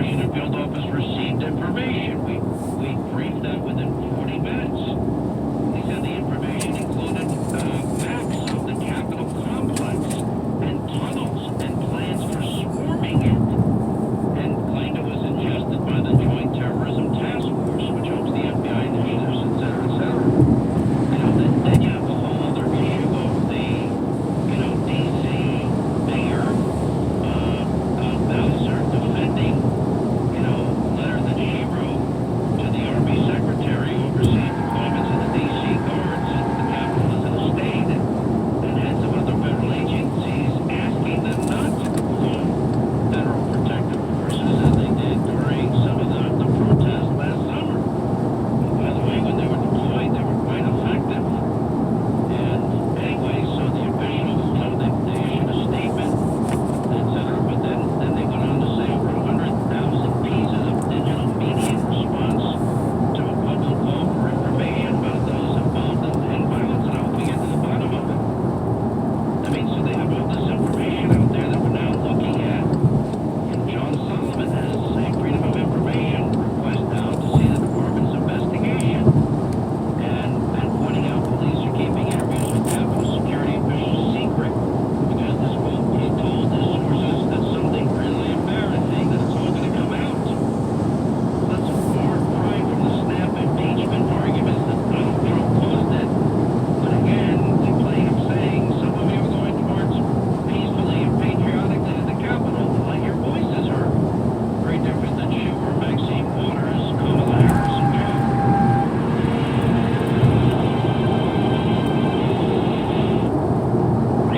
Washington field office received information. We briefed them within 40 minutes. They said the information included maps of the Capitol complex and tunnels and plans for swarming it, and claimed it was ingested by the Joint Terrorism Task Force, which helps the FBI initiatives, etc., etc. Then you have the whole other issue of the, D.C. mayor, Bowser, defending, letter that she wrote to the Army Secretary overseeing deployments of the D.C. Guard since the Capitol is in a state, and heads of other federal agencies asking them not to deploy federal protective forces as they did during some of the protests last summer. By the way, when they were deployed, they were quite effective. And anyway, so the officials, they issued a statement, etc. But then they went on to say over 100,000 pieces of digital media in response to a public call for information about those involved in violence. And I hope we get to the bottom of it. I mean, so they have all this information out there that we're now looking at. And John Sullivan has a Freedom of Information request out to see the department's investigation. And pointing out police are keeping interviews with Capitol security officials secret because this quote was told his sources that something really embarrassing, that it's all going to come out. That's a far cry from the snap impeachment arguments that Donald Trump caused it. But again, they play him saying, some of you are going to march peacefully and patriotically to the Capitol to let your voices heard. Very different than Schumer, Maxine Waters, Kamala Harris, and Joe.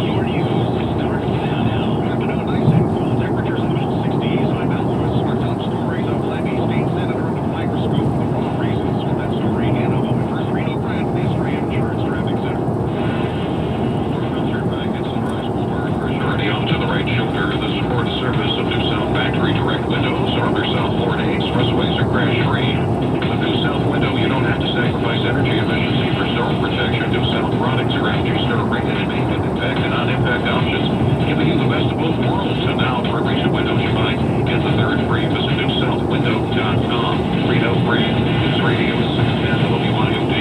Your news starts now. Good afternoon, nice and cool temperatures in the middle 60s. I'm Al Lewis. Our top stories: a Miami State Senator under the microscope for the wrong reasons. With that story and a moment first, Reno Grant, the Estrella Insurance Traffic Center. Filtered back at Sunrise Boulevard. Already onto the right shoulder. This is for the service of New South Factory Direct Windows. Or other South Florida expressways are crash-free. With New South Window, you don't have to sacrifice energy efficiency for storm protection. New South products are energy-star rated and made with impact and non-impact options, giving you the best of both worlds. And now, for every new window you buy, get the third free. Visit newsouthwindow.com. Reno Grant, News Radio 610 WIOD.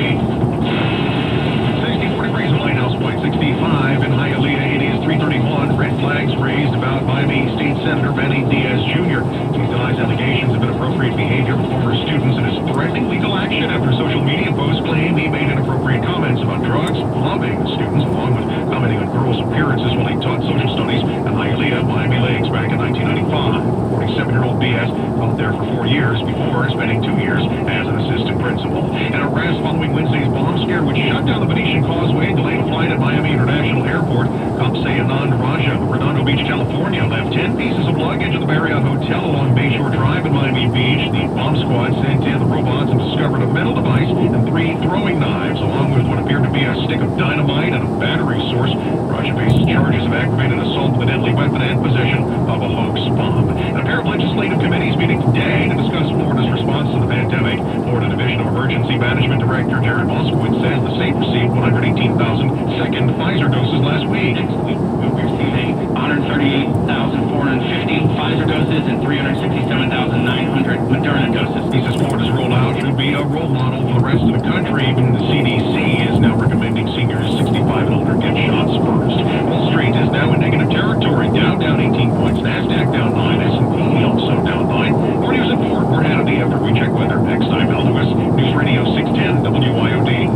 64 degrees in Lighthouse Point, 65 in Hialeah. It is 3:31. Red flags raised about Miami State Senator Benny Diaz Jr. He denies allegations of inappropriate behavior of former students and is threatening legal action after social media posts claim he made inappropriate comments about drugs, mobbing students, along with commenting on girls' appearances while he taught social studies at Hialeah, Miami Lakes back in 1995. 47-year-old Diaz taught there for 4 years before spending 2 years as an assistant principal. An arrest following Wednesday's bomb scare which shut down the Venetian Causeway and delayed a flight at Miami International Airport. Cops say Anand Raja of Redondo Beach, California, left 10 pieces of luggage at the Marriott Hotel along Bayshore Drive in Miami Beach. The bomb squad sent in the robots and discovered a metal device and 3 throwing knives, along with what appeared to be a stick of dynamite and a battery source. Raja faces charges of aggravated assault with a deadly weapon and possession of a hoax bomb. And a pair of legislative committees meeting today to discuss Florida's response to the pandemic. Florida Division of Emergency Management Director Jared Moskowitz says the state received 118,000 second Pfizer doses last week. Next week, we'll be receiving 138,450 Pfizer doses and 367,900 Moderna doses. He says Florida's rollout should be a role model for the rest of the country. Even the CDC is now recommending seniors 65 and older get shots first. Wall Street is now in negative territory. Dow down 18 points. NASDAQ down 9. S&P also down 9. More news at 4. We're Hannity after we check weather. Next time, Al Lewis, News Radio 610 WIOD.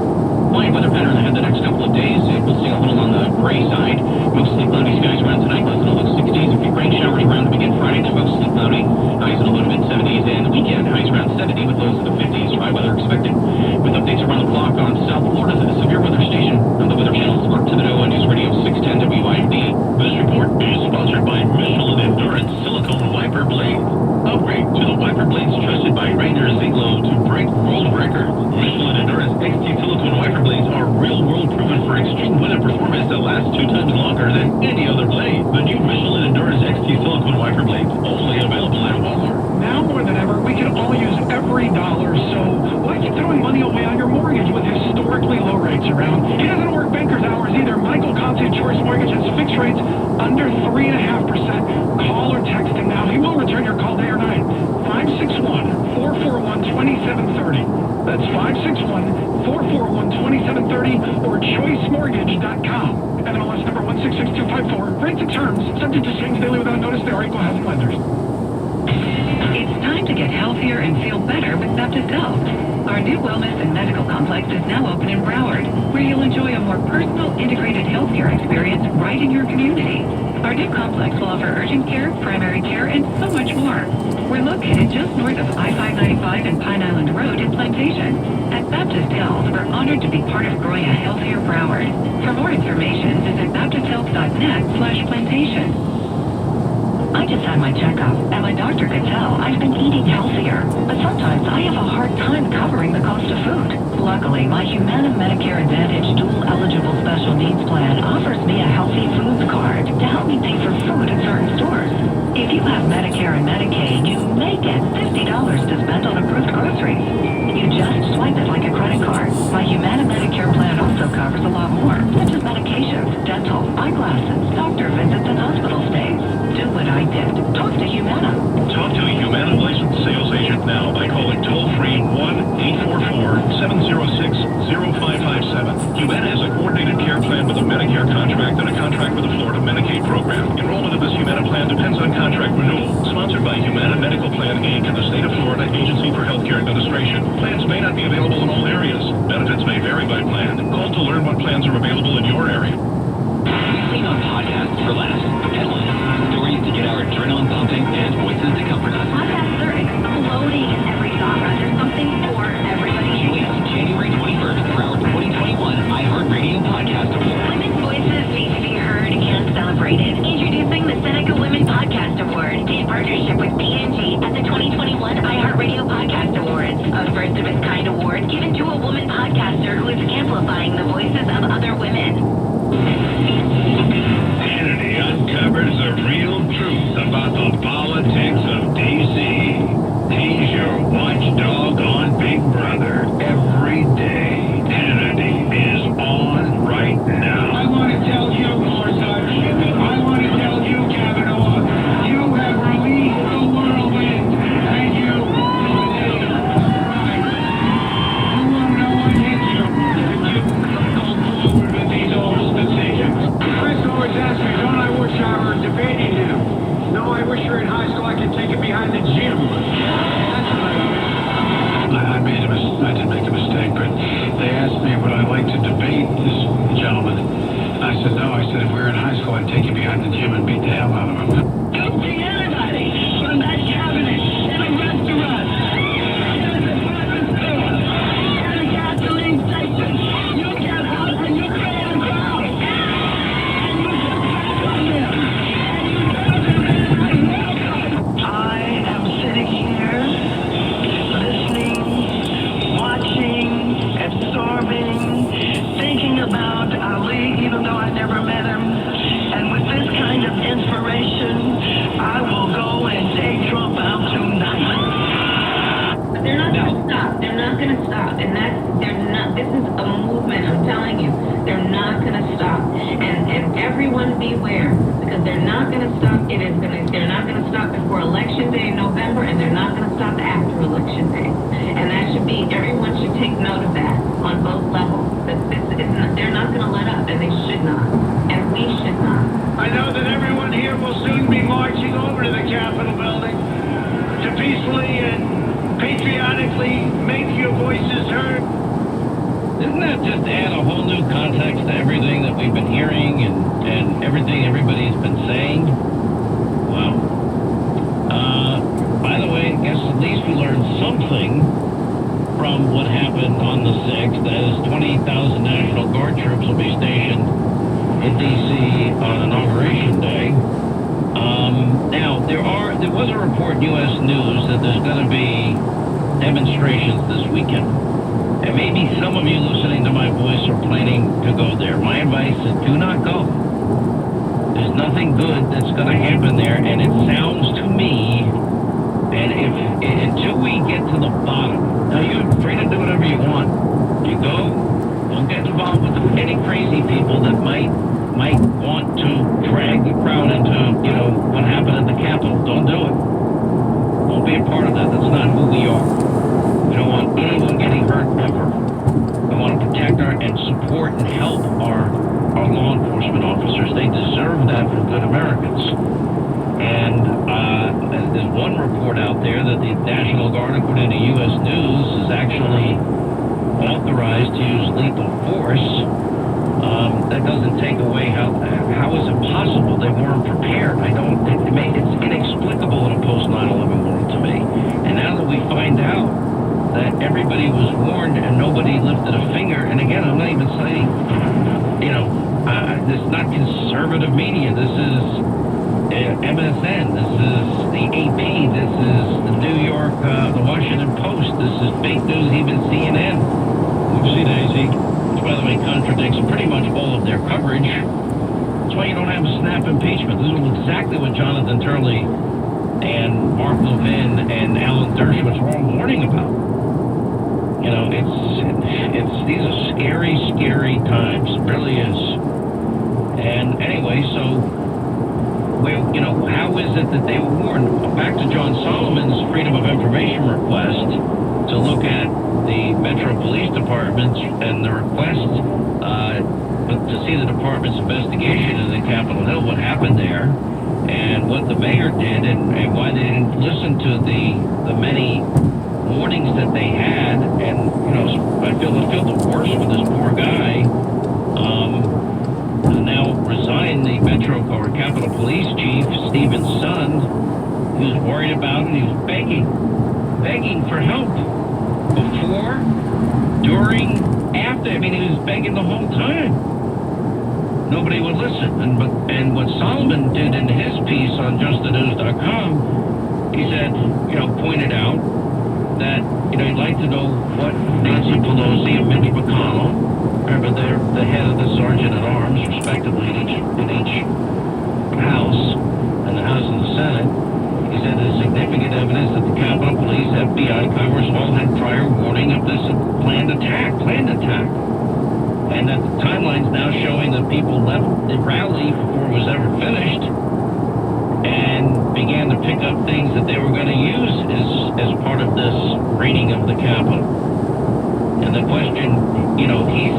Fine weather pattern ahead the next couple of days. We'll see a little on the gray side. Mostly cloudy skies around tonight. Lows in the low 60s. A few rain showers around to begin Friday. Then mostly cloudy. Highs in the low to mid 70s. And the weekend, highs around 70 with lows in the 50s. Dry weather expected. With updates around the clock on South Florida's severe weather station on the Weather Channel. Mark Thibodeau on News Radio 610 WIOD. This report is sponsored by Michelin Endurance Silicone Wiper Blade. Upgrade to the wiper blades trusted by Rainer Ziegler to break world records. Michelin Endurance XT Silicone Wiper Blades are real-world proven for extreme winter performance that lasts 2 times longer than any other blade. The new Michelin Endurance XT Silicone Wiper Blades, only available at Walmart. Now more than ever, we can all use every dollar, so why keep throwing money away on your mortgage with historically low rates around? He doesn't work banker's hours either. Michael Conte Choice Mortgage has fixed rates under 3.5%. Call or text him now. He will return your call day or night. 2730. That's 561-441-2730 or choicemortgage.com. NMLS number 166254. Rates and terms subject to change daily without notice. They are equal housing lenders. It's time to get healthier and feel better with Baptist Health. Our new wellness and medical complex is now open in Broward, where you'll enjoy a more personal, integrated healthcare experience right in your community. Our new complex will offer urgent care, primary care, and so much more. We're located just north of I-595 and Pine Island Road in Plantation. At Baptist Health, we're honored to be part of growing a healthier Broward. For more information, visit baptisthealth.net/plantation. I just had my checkup, and my doctor could tell I've been eating healthier. But sometimes I have a hard time covering the cost of food. Luckily, my Humana Medicare Advantage dual-eligible special needs plan offers me a healthy foods card to help me pay for food at certain stores. If you have Medicare and Medicaid, you may get $50 to spend on approved groceries. You just swipe it like a credit card. My Humana Medicare plan also covers a lot more, such as medications, dental, eyeglasses, doctor visits, and hospital stays. Do what I did. Talk to Humana. Talk to a Humana licensed sales agent now by calling toll-free 1-844-706-0557. Humana has a coordinated care plan with a Medicare contract and a contract with the Florida Medicaid program. Enrollment of this Humana plan depends on contract renewal. Sponsored by Humana Medical Plan, Inc. and the State of Florida Agency for Healthcare Administration. Plans may not be available in all areas. Benefits may vary by plan. Call to learn what plans are available in your area. We've seen on podcasts for laughs, headlines, stories to get our adrenaline pumping, and voices to comfort us. Podcasts are exploding in every genre. There's something for everybody. Join us January 21st for our 2021 iHeartRadio Podcast Award. Women's voices need to be heard and celebrated. Introducing the Seneca Women Podcast Award in partnership with P&G at the 2021 iHeartRadio Podcast Awards. A first-of-its-kind award given to a woman podcaster who is amplifying the voices of other women. Hannity uncovers the real truth about the politics of D.C. He's your watchdog on Big Brother every day. Hannity is on right now. I want to tell you, Forsyth, I want to tell you, Kavanaugh, you have released the whirlwind, and you dominated. Right. You want to know what hits you if you go forward with these old decisions. Chris always asks me, don't I wish I were debating him? No, I wish you were in high school I could take it behind the gym. That's what I wish. I did make a mistake, but they asked me would I like to debate this gentleman. I said no. I said if we were in high school I'd take you behind the gym and beat the hell out of him. Don't see anybody from that cabinet in a restaurant, in a department store, in a gasoline station. You get out and you create a crowd. And you just back on them. And you tell them everybody welcome. I am sitting here listening, watching, absorbing, thinking about Ali, even though I never met him. And with this kind of inspiration, I will go and take Trump out tonight. But they're not going to stop. They're not going to stop. And this is a movement, I'm telling you. They're not going to stop. And everyone beware, because they're not going to stop. They're not going to stop before Election Day in November, and they're not going to stop after Election Day. And that should be, everyone should take note of that on both levels. That they're not going to let up, and they should not. And we should not. I know that everyone here will soon be marching over to the Capitol building to peacefully and patriotically make your voices heard. Doesn't that just add a whole new context to everything that we've been hearing and everything everybody's been saying? Wow. By the way, I guess at least we learned something from what happened on the 6th. That is 20,000 National Guard troops will be stationed in D.C. on Inauguration Day. Now, there was a report in U.S. News that there's going to be demonstrations this weekend. And maybe some of you listening to my voice are planning to go there. My advice is do not go. There's nothing good that's going to happen there, and it sounds to me, and until we get to the bottom, now you're free to do whatever you want. You go, don't get involved with the petty crazy people that might want to drag the crowd into, what happened at the Capitol. Don't do it. Don't be a part of that. That's not who we are. We don't want that the National Guard, according to U.S. News, is actually authorized to use lethal force. That doesn't take away how is it possible they weren't prepared? It's inexplicable in a post 9/11 world to me. And now that we find out that everybody was warned and nobody lifted a finger, and again, I'm not even citing, this is not conservative media. This is MSN. This is the AP. This is the New York, the Washington Post. This is fake news, even CNN. Whoopsie daisy. Which, by the way, contradicts pretty much all of their coverage. That's why you don't have a snap impeachment. This is exactly what Jonathan Turley and Mark Levin and Alan Dershowitz were all warning about. These are scary, scary times. It really is. And anyway, so how is it that they were warned? Back to John Solomon's Freedom of Information request to look at the Metro Police Department and the request to see the department's investigation into Capitol Hill, what happened there, and what the mayor did, and why they didn't listen to the many warnings that they had. And I feel the worst for this poor guy. Now resigned the Metro or Capitol Police Chief, Stephen's son. He was worried about it. He was begging for help before, during, after. I mean, he was begging the whole time. Nobody would listen. And what Solomon did in his piece on JustTheNews.com, he said, pointed out that, he'd like to know what Nancy Pelosi and Mitch McConnell, remember they're the head of the Sergeant at Arms, respectively, in each House, and the House and the Senate. He said there's significant evidence that the Capitol Police, FBI, Congress all had prior warning of this planned attack. And that the timeline's now showing that people left the rally before it was ever finished and began to pick up things that they were going to use as part of this raiding of the Capitol. And the question, he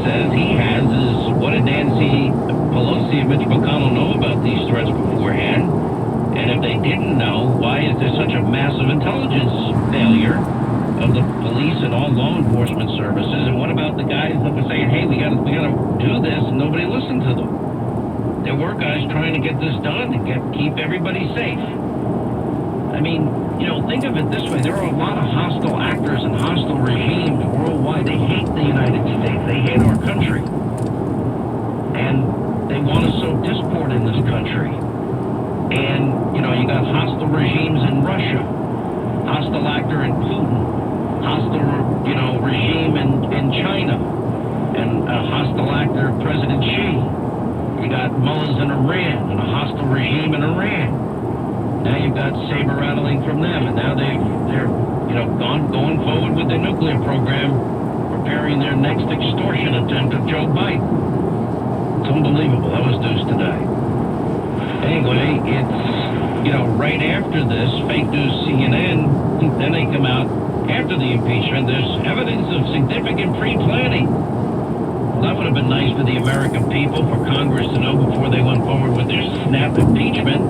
says he has is, what did Nancy Pelosi and Mitch McConnell know about these threats beforehand? And if they didn't know, why is there such a massive intelligence failure of the police and all law enforcement services? And what about the guys that were saying, hey, we gotta do this, and nobody listened to them? There were guys trying to get this done to keep everybody safe. I mean, think of it this way. There are a lot of hostile actors and hostile regimes worldwide. They hate the United States. They hate our country. And they want to sow discord in this country. And, you got hostile regimes in Russia, hostile actor in Putin, hostile, regime in China, and a hostile actor, President Xi. You got mullahs in Iran and a hostile regime in Iran. Now you've got saber rattling from them, and now they're going forward with their nuclear program, preparing their next extortion attempt at Joe Biden. It's unbelievable. That was news today. Anyway, it's right after this, fake news CNN, then they come out after the impeachment. There's evidence of significant pre-planning. Well, that would have been nice for the American people, for Congress to know before they went forward with their snap impeachment.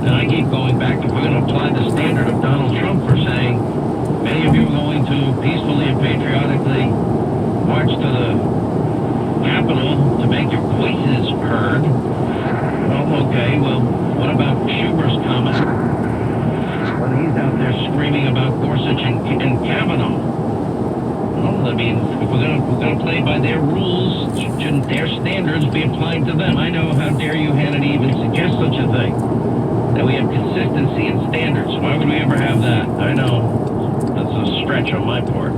And I keep going back, if we're going to apply the standard of Donald Trump for saying, many of you are going to peacefully and patriotically march to the Capitol to make your voices heard. Well, okay, well, what about Schumer's comment when he's out there screaming about Gorsuch and Kavanaugh? Well, I mean, if we're gonna play by their rules, shouldn't their standards be applied to them? I know, how dare you, Hannity, even suggest such a thing? That we have consistency in standards. Why would we ever have that? I know, that's a stretch on my part.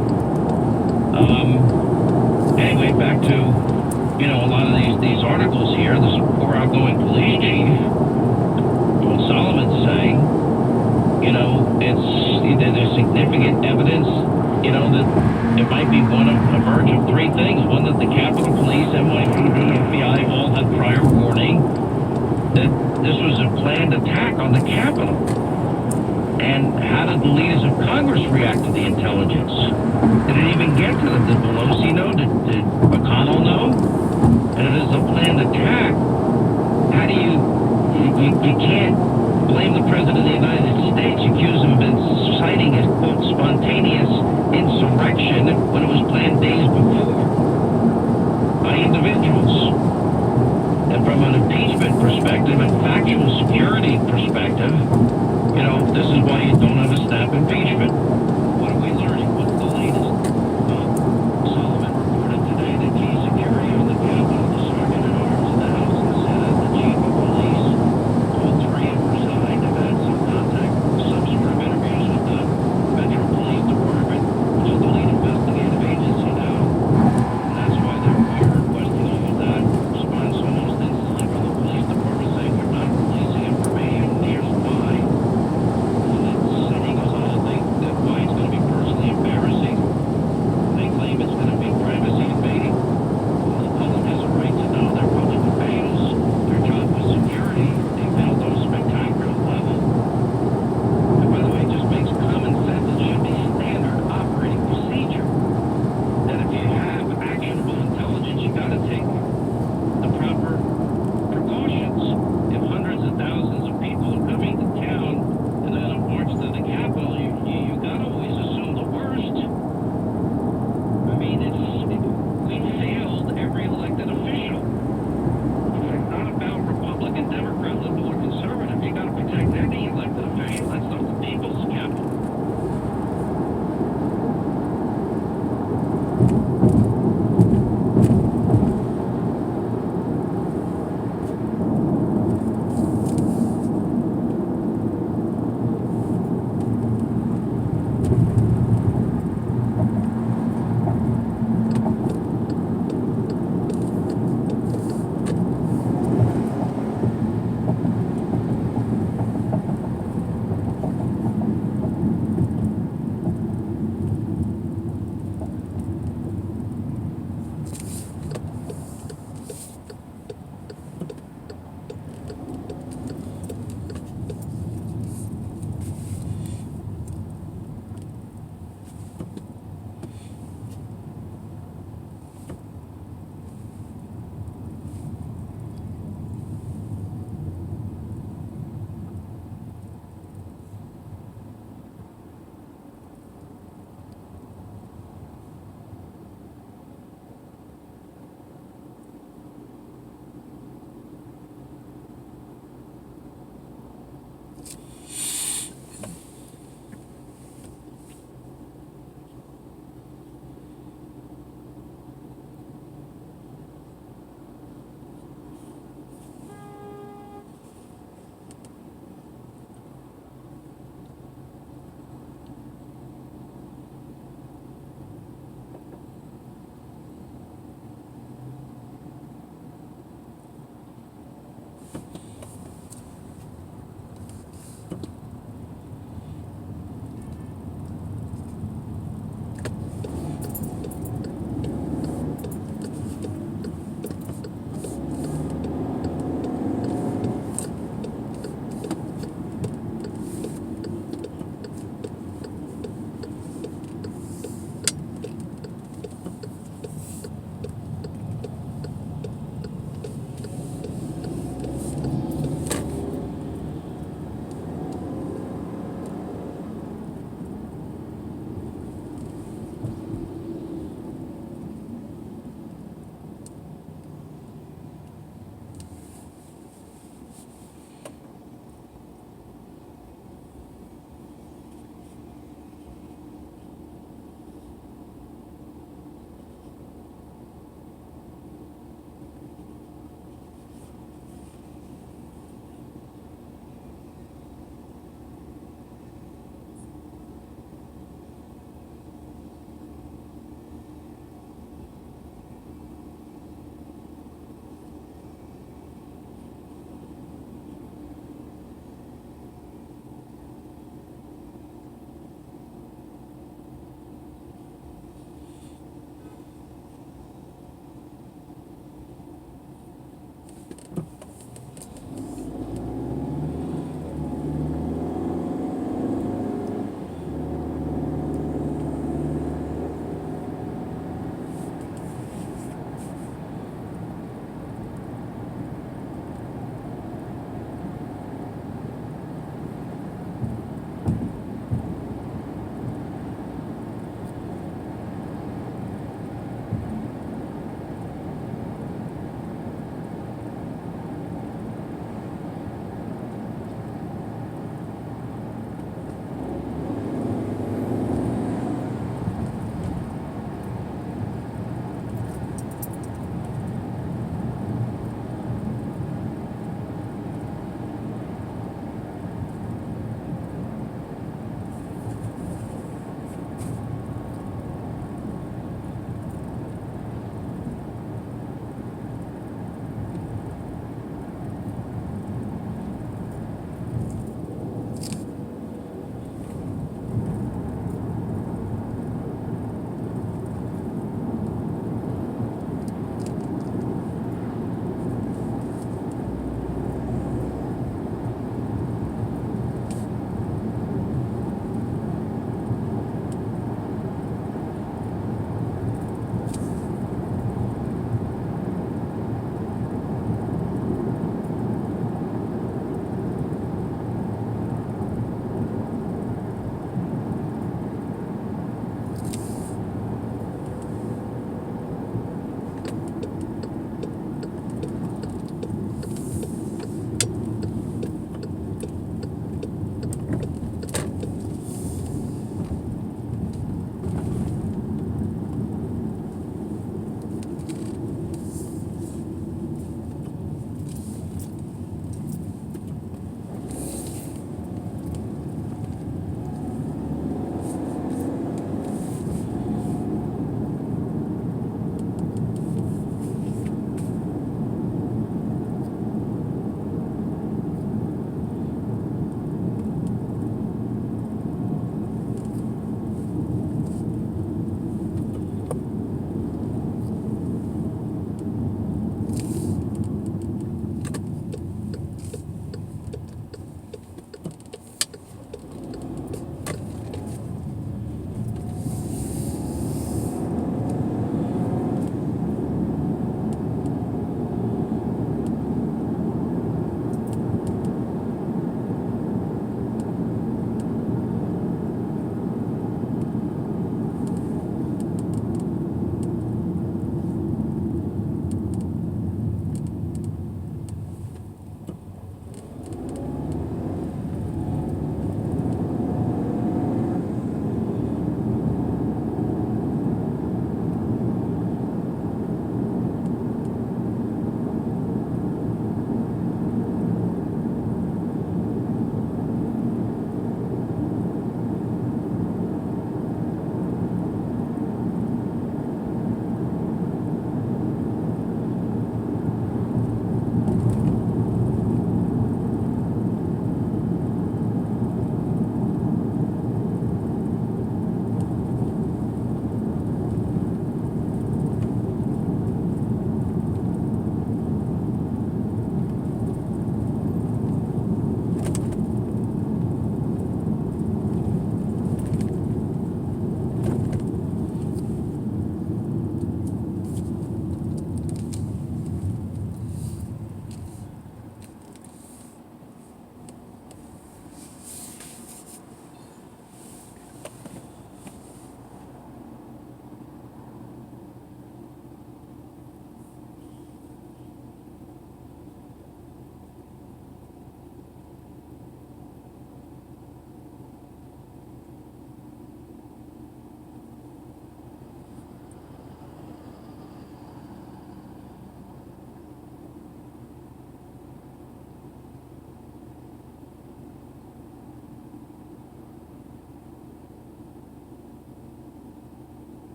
Anyway, back to, a lot of these articles here. This poor outgoing police chief, what Solomon's saying, there's significant evidence, that it might be one of a merge of three things. One, that the Capitol Police, NYPD, FBI all had prior warning that this was a planned attack on the Capitol. And how did the leaders of Congress react to the intelligence? Did it even get to them? Did Pelosi know? Did McConnell know? And if it's a planned attack, how do you can't blame the President of the United States, accuse him of inciting a, quote, spontaneous insurrection when it was planned days before by individuals. And from an impeachment perspective and factual security perspective,